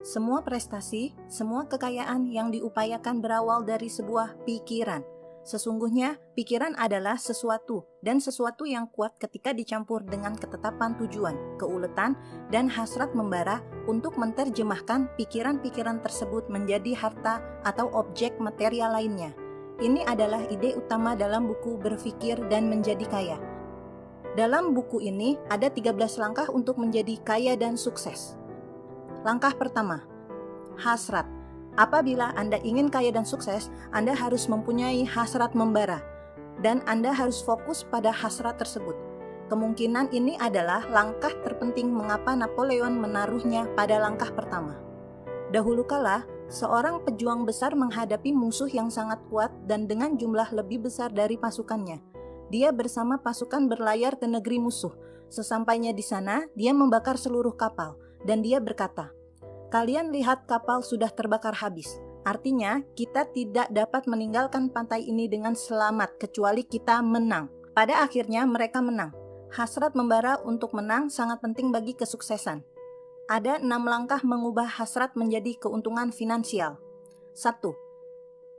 Semua prestasi, semua kekayaan yang diupayakan berawal dari sebuah pikiran. Sesungguhnya, pikiran adalah sesuatu, dan sesuatu yang kuat ketika dicampur dengan ketetapan tujuan, keuletan, dan hasrat membara untuk menerjemahkan pikiran-pikiran tersebut menjadi harta atau objek material lainnya. Ini adalah ide utama dalam buku Berpikir dan Menjadi Kaya. Dalam buku ini ada 13 langkah untuk menjadi kaya dan sukses. Langkah pertama, hasrat. Apabila Anda ingin kaya dan sukses, Anda harus mempunyai hasrat membara, dan Anda harus fokus pada hasrat tersebut. Kemungkinan ini adalah langkah terpenting mengapa Napoleon menaruhnya pada langkah pertama. Dahulu kala, seorang pejuang besar menghadapi musuh yang sangat kuat dan dengan jumlah lebih besar dari pasukannya. Dia bersama pasukan berlayar ke negeri musuh. Sesampainya di sana, dia membakar seluruh kapal, dan dia berkata, "Kalian lihat kapal sudah terbakar habis. Artinya, kita tidak dapat meninggalkan pantai ini dengan selamat kecuali kita menang." Pada akhirnya mereka menang. Hasrat membara untuk menang sangat penting bagi kesuksesan. Ada 6 langkah mengubah hasrat menjadi keuntungan finansial. 1.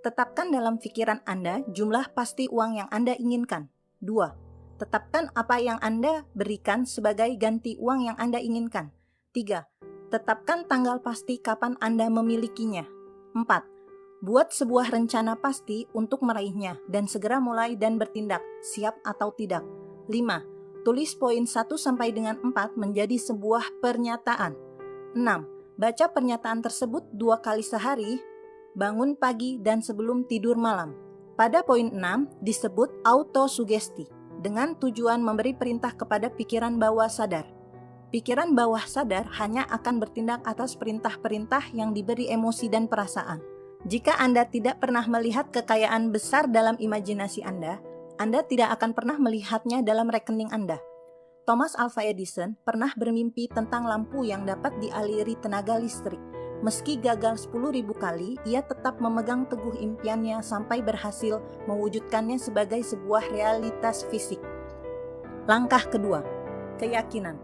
Tetapkan dalam pikiran Anda jumlah pasti uang yang Anda inginkan. 2. Tetapkan apa yang Anda berikan sebagai ganti uang yang Anda inginkan. 3. Tetapkan tanggal pasti kapan Anda memilikinya. 4. Buat sebuah rencana pasti untuk meraihnya dan segera mulai dan bertindak, siap atau tidak. 5. Tulis poin 1 sampai dengan 4 menjadi sebuah pernyataan. 6. Baca pernyataan tersebut 2 kali sehari, bangun pagi dan sebelum tidur malam. Pada poin 6 disebut autosugesti, dengan tujuan memberi perintah kepada pikiran bawah sadar. Pikiran bawah sadar hanya akan bertindak atas perintah-perintah yang diberi emosi dan perasaan. Jika Anda tidak pernah melihat kekayaan besar dalam imajinasi Anda tidak akan pernah melihatnya dalam rekening Anda. Thomas Alva Edison pernah bermimpi tentang lampu yang dapat dialiri tenaga listrik. Meski gagal 10.000 kali, ia tetap memegang teguh impiannya sampai berhasil mewujudkannya sebagai sebuah realitas fisik. Langkah kedua, keyakinan.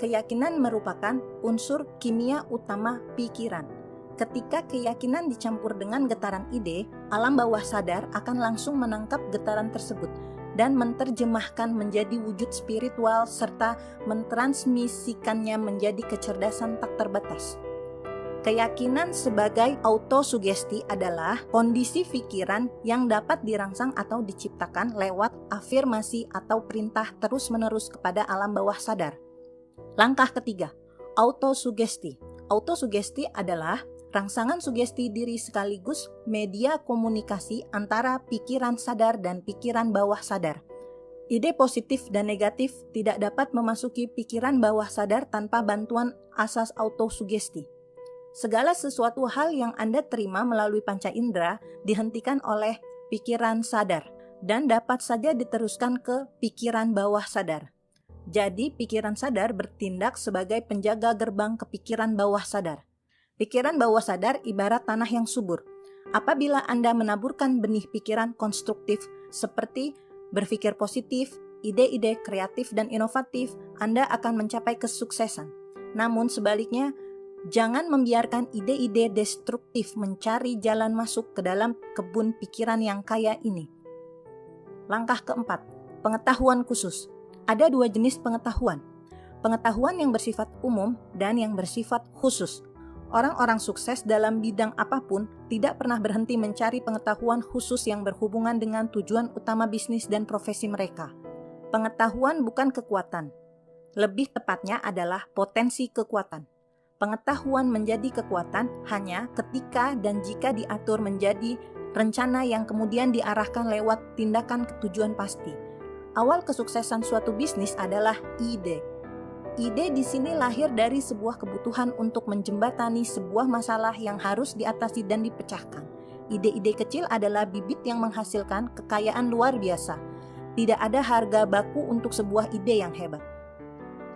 Keyakinan merupakan unsur kimia utama pikiran. Ketika keyakinan dicampur dengan getaran ide, alam bawah sadar akan langsung menangkap getaran tersebut dan menerjemahkan menjadi wujud spiritual serta mentransmisikannya menjadi kecerdasan tak terbatas. Keyakinan sebagai autosugesti adalah kondisi pikiran yang dapat dirangsang atau diciptakan lewat afirmasi atau perintah terus-menerus kepada alam bawah sadar. Langkah ketiga, autosugesti. Autosugesti adalah rangsangan sugesti diri sekaligus media komunikasi antara pikiran sadar dan pikiran bawah sadar. Ide positif dan negatif tidak dapat memasuki pikiran bawah sadar tanpa bantuan asas autosugesti. Segala sesuatu hal yang Anda terima melalui panca indera dihentikan oleh pikiran sadar dan dapat saja diteruskan ke pikiran bawah sadar. Jadi, pikiran sadar bertindak sebagai penjaga gerbang ke pikiran bawah sadar. Pikiran bawah sadar ibarat tanah yang subur. Apabila Anda menaburkan benih pikiran konstruktif seperti berpikir positif, ide-ide kreatif dan inovatif, Anda akan mencapai kesuksesan. Namun sebaliknya, jangan membiarkan ide-ide destruktif mencari jalan masuk ke dalam kebun pikiran yang kaya ini. Langkah keempat, pengetahuan khusus. Ada 2 jenis pengetahuan. Pengetahuan yang bersifat umum dan yang bersifat khusus. Orang-orang sukses dalam bidang apapun tidak pernah berhenti mencari pengetahuan khusus yang berhubungan dengan tujuan utama bisnis dan profesi mereka. Pengetahuan bukan kekuatan. Lebih tepatnya adalah potensi kekuatan. Pengetahuan menjadi kekuatan hanya ketika dan jika diatur menjadi rencana yang kemudian diarahkan lewat tindakan ke tujuan pasti. Awal kesuksesan suatu bisnis adalah ide. Ide di sini lahir dari sebuah kebutuhan untuk menjembatani sebuah masalah yang harus diatasi dan dipecahkan. Ide-ide kecil adalah bibit yang menghasilkan kekayaan luar biasa. Tidak ada harga baku untuk sebuah ide yang hebat.